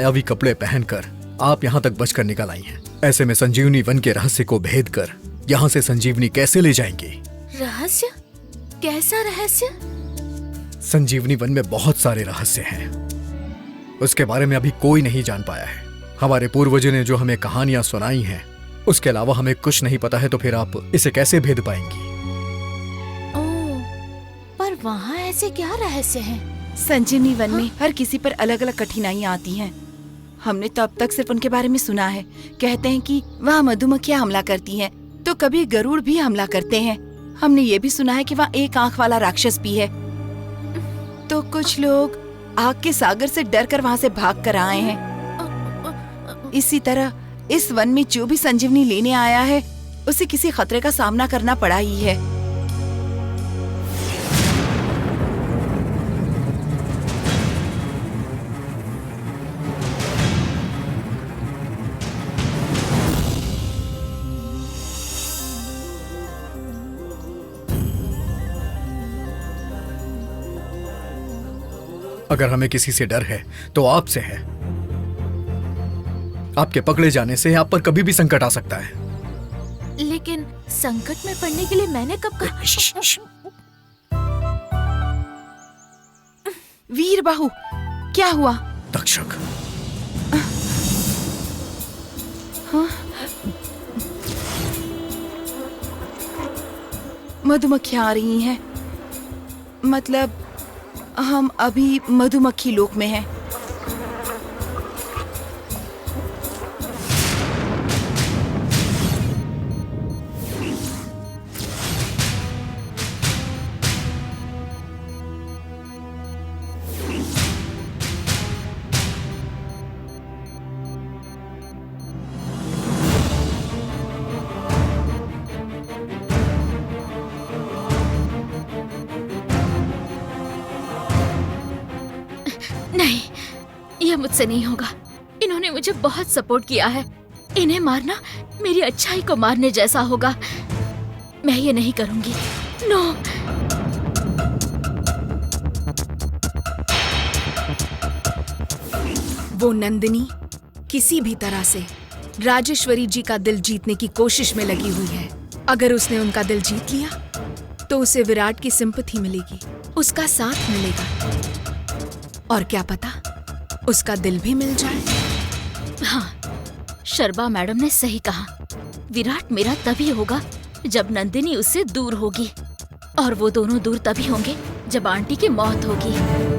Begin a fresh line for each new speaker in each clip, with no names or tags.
मायावी कपड़े पहनकर आप यहाँ तक बचकर निकल आई हैं। ऐसे में संजीवनी वन के रहस्य को भेद कर यहाँ से संजीवनी कैसे ले जाएंगी?
रहस्य? कैसा रहस्य?
संजीवनी वन में बहुत सारे रहस्य हैं। उसके बारे में अभी कोई नहीं जान पाया है। हमारे पूर्वजों ने जो हमें कहानियां सुनाई हैं, उसके अलावा हमें कुछ नहीं पता है। तो फिर आप इसे कैसे भेद पाएंगी?
ओह, पर वहाँ ऐसे क्या रहस्य हैं?
संजीवनी वन में हर किसी पर अलग अलग कठिनाइयाँ आती हैं। हमने तो अब तक सिर्फ उनके बारे में सुना है। कहते हैं कि वहाँ मधुमक्खियाँ हमला करती हैं, तो कभी गरुड़ भी हमला करते हैं। हमने ये भी सुना है कि वहाँ एक आंख वाला राक्षस भी है। तो कुछ लोग आग के सागर से डर कर वहाँ से भाग कर आए हैं। इसी तरह इस वन में जो भी संजीवनी लेने आया है, उसे किसी खतरे का सामना करना पड़ा ही है।
अगर हमें किसी से डर है तो आपसे है। आपके पकड़े जाने से आप पर कभी भी संकट आ सकता है।
लेकिन संकट में पड़ने के लिए मैंने कब कहा?
वीर बाहु, क्या हुआ?
तक्षक,
मधुमक्खियाँ आ रही हैं। मतलब हम अभी मधुमक्खी लोक में हैं।
नहीं, यह मुझसे नहीं होगा। इन्होंने मुझे बहुत सपोर्ट किया है। इन्हें मारना मेरी अच्छाई को मारने जैसा होगा। मैं ये नहीं करूंगी। नो।
वो नंदिनी किसी भी तरह से राजेश्वरी जी का दिल जीतने की कोशिश में लगी हुई है। अगर उसने उनका दिल जीत लिया तो उसे विराट की सिंपैथी मिलेगी, उसका साथ मिलेगा, और क्या पता उसका दिल भी मिल जाए।
हाँ, शर्मा मैडम ने सही कहा। विराट मेरा तभी होगा जब नंदिनी उससे दूर होगी, और वो दोनों दूर तभी होंगे जब आंटी की मौत होगी।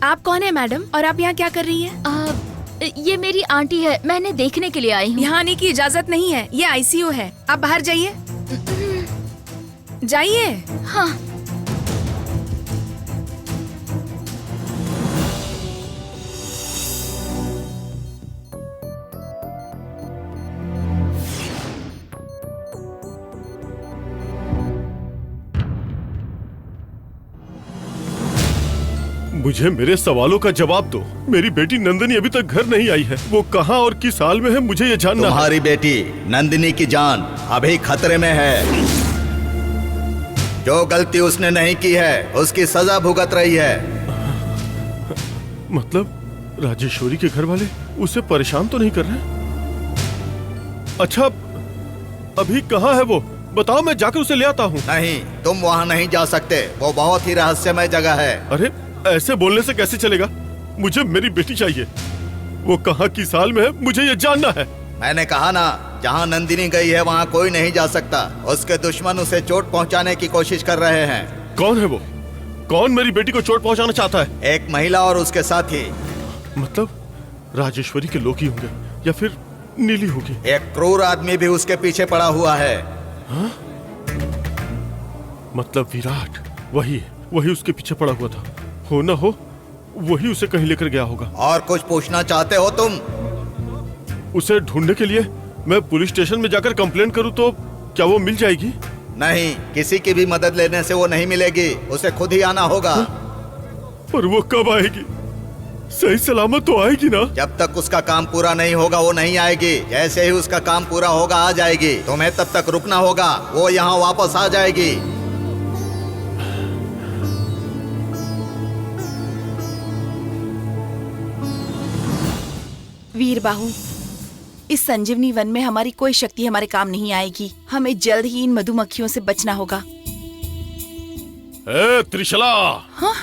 आप कौन है मैडम, और आप यहाँ क्या कर रही हैं?
ये मेरी आंटी है, मैंने देखने के लिए आई हूँ।
यहाँ आने की इजाजत नहीं है, ये आईसीयू है। आप बाहर जाइए, जाइए।
हाँ।
मुझे मेरे सवालों का जवाब दो। मेरी बेटी नंदिनी अभी तक घर नहीं आई है। वो कहाँ और किस हाल में है मुझे ये जानना है।
तुम्हारी बेटी नंदिनी की जान अभी खतरे में है। जो गलती उसने नहीं की है उसकी सजा भुगत रही है।
मतलब राजेश्वरी के घर वाले उसे परेशान तो नहीं कर रहे? अच्छा, अभी कहाँ है वो? बताओ, मैं जाकर उसे ले आता हूँ।
नहीं, तुम वहाँ नहीं जा सकते। वो बहुत ही रहस्यमय जगह है।
अरे ऐसे बोलने से कैसे चलेगा? मुझे मेरी बेटी चाहिए। वो कहाँ किस हाल में है मुझे ये जानना है।
मैंने कहा ना, जहाँ नंदिनी गई है वहाँ कोई नहीं जा सकता। उसके दुश्मन उसे चोट पहुँचाने की कोशिश कर रहे हैं।
कौन है वो? कौन मेरी बेटी को चोट पहुँचाना चाहता है?
एक महिला और उसके साथी।
मतलब राजेश्वरी के लोग ही होंगे या फिर नीली होगी।
एक क्रूर आदमी भी उसके पीछे पड़ा हुआ है।
हाँ? मतलब विराट वही उसके पीछे पड़ा हुआ था। हो ना हो वही उसे कहीं लेकर गया होगा।
और कुछ पूछना चाहते हो तुम?
उसे ढूंढने के लिए मैं पुलिस स्टेशन में जाकर कंप्लेंट करूं तो क्या वो मिल जाएगी?
नहीं, किसी की भी मदद लेने से वो नहीं मिलेगी। उसे खुद ही आना होगा।
पर वो कब आएगी? सही सलामत तो आएगी ना?
जब तक उसका काम पूरा नहीं होगा वो नहीं आएगी। जैसे ही उसका काम पूरा होगा आ जाएगी। तुम्हें तब तक रुकना होगा। वो यहाँ वापस आ जाएगी।
वीर बाहु, इस संजीवनी वन में हमारी कोई शक्ति हमारे काम नहीं आएगी। हमें जल्द ही इन मधुमक्खियों से बचना होगा।
ए त्रिशला!
हाँ?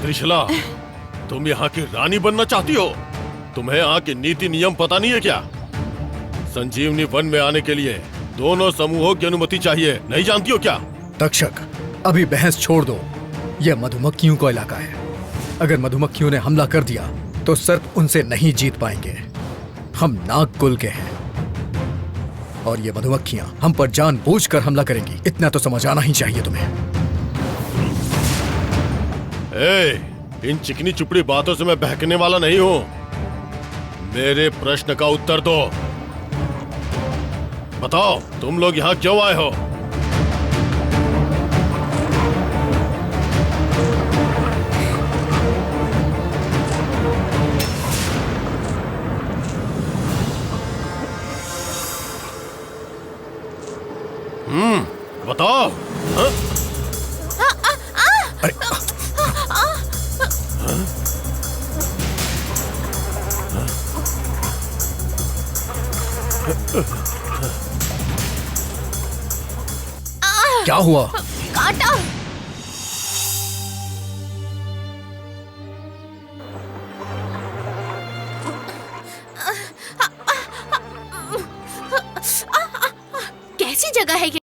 त्रिशला, तुम यहाँ की रानी बनना चाहती हो? तुम्हें यहाँ के नीति नियम पता नहीं है क्या? संजीवनी वन में आने के लिए दोनों समूहों की अनुमति चाहिए, नहीं जानती हो क्या?
तक्षक, अभी बहस छोड़ दो। यह मधुमक्खियों का इलाका है। अगर मधुमक्खियों ने हमला कर दिया तो सर्प उनसे नहीं जीत पाएंगे। हम नाग कुल के हैं और ये मधुमक्खियां हम पर जानबूझकर हमला करेंगी। इतना तो समझ आना ही चाहिए तुम्हें।
इन चिकनी चुपड़ी बातों से मैं बहकने वाला नहीं हूं। मेरे प्रश्न का उत्तर दो। बताओ, तुम लोग यहाँ क्यों आए हो? बताओ। हाँ?
अरे, क्या हुआ?
काटा। कैसी जगह है